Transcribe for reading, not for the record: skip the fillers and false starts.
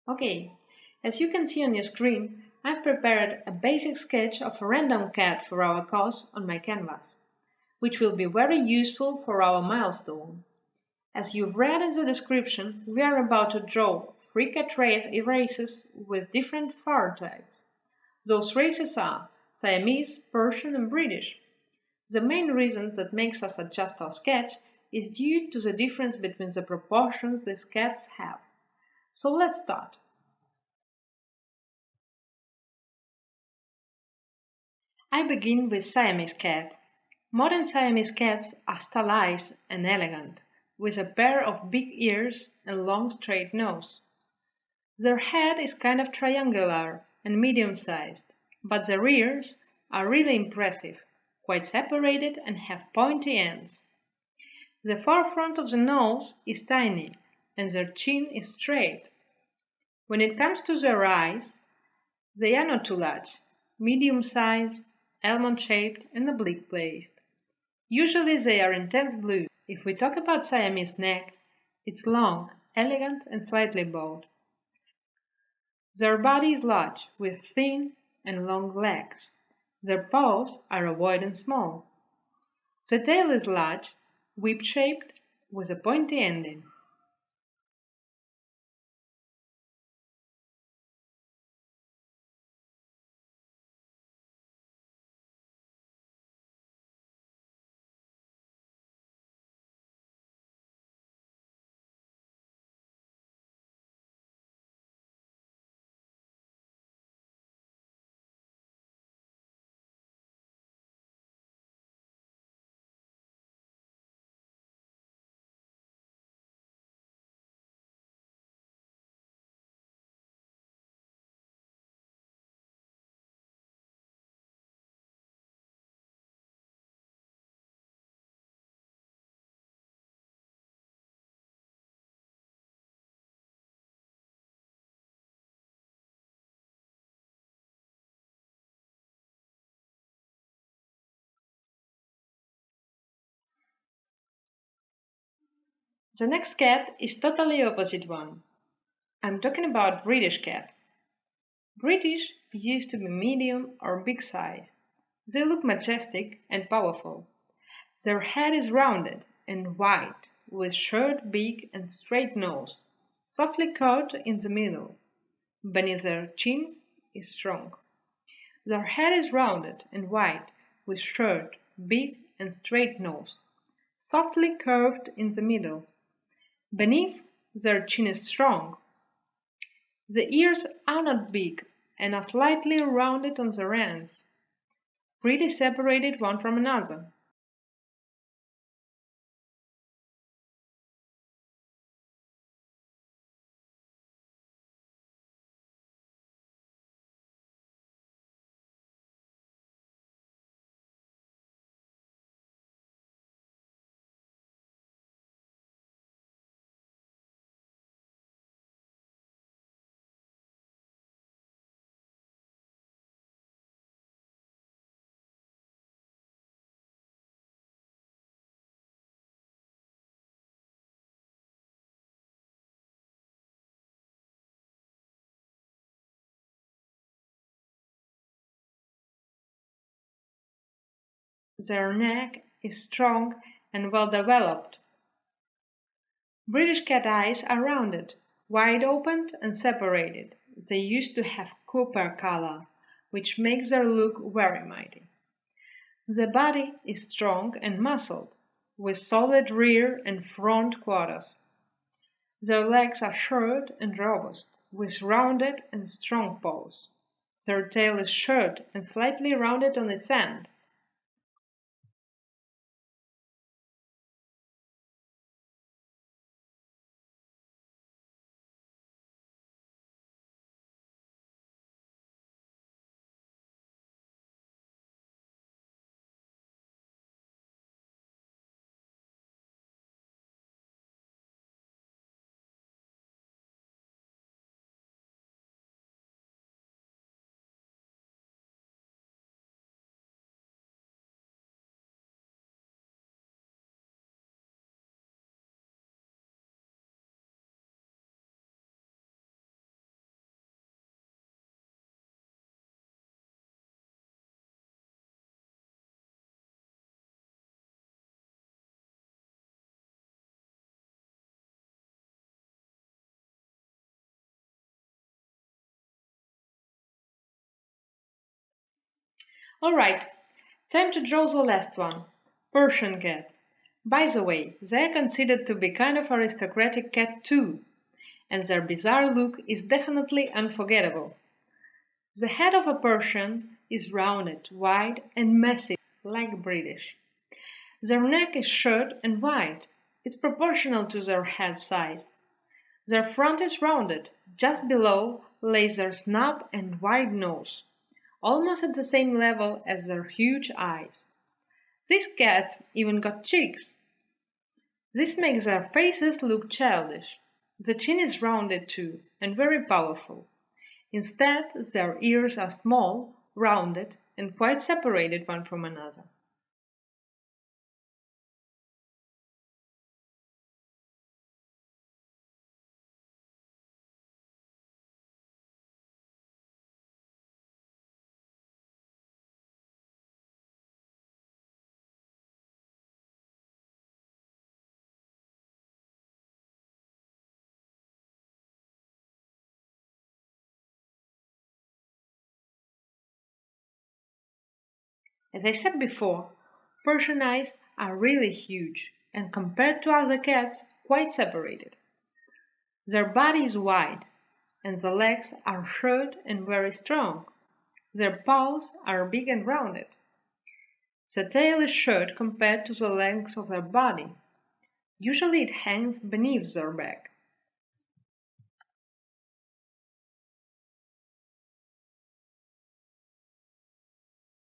Okay, as you can see on your screen, I've prepared a basic sketch of a random cat for our cause on my canvas, which will be very useful for our milestone. As you've read in the description, we are about to draw three cat races with different fur types. Those races are Siamese, Persian and British. The main reason that makes us adjust our sketch is due to the difference between the proportions these cats have. So let's start. I begin with Siamese cat. Modern Siamese cats are stylized and elegant, with a pair of big ears and long straight nose. Their head is kind of triangular and medium-sized, but their ears are really impressive, quite separated and have pointy ends. The far front of the nose is tiny and their chin is straight. When it comes to their eyes, they are not too large, medium-sized, almond-shaped and oblique-placed. Usually they are intense blue. If we talk about Siamese neck, it's long, elegant and slightly bowed. Their body is large, with thin and long legs. Their paws are ovoid and small. The tail is large, whip-shaped, with a pointy ending. The next cat is totally opposite one. I'm talking about British cat. British used to be medium or big size. They look majestic and powerful. Their head is rounded and white, with short beak and straight nose, softly curved in the middle. Beneath their chin is strong. Their head is rounded and white, with short beak and straight nose, softly curved in the middle. Beneath, their chin is strong. The ears are not big and are slightly rounded on their ends, pretty separated one from another. Their neck is strong and well developed. British cat eyes are rounded, wide open and separated. They used to have copper color, which makes their look very mighty. The body is strong and muscled, with solid rear and front quarters. Their legs are short and robust, with rounded and strong paws. Their tail is short and slightly rounded on its end. Alright, time to draw the last one. Persian cat. By the way, they are considered to be kind of aristocratic cat too, and their bizarre look is definitely unforgettable. The head of a Persian is rounded, wide, and massive, like British. Their neck is short and wide. It's proportional to their head size. Their front is rounded. Just below lays their snout and wide nose, almost at the same level as their huge eyes. These cats even got cheeks. This makes their faces look childish. The chin is rounded too, and very powerful. Instead, their ears are small, rounded, and quite separated one from another. As I said before, Persian eyes are really huge and compared to other cats, quite separated. Their body is wide, and the legs are short and very strong. Their paws are big and rounded. The tail is short compared to the length of their body. Usually it hangs beneath their back.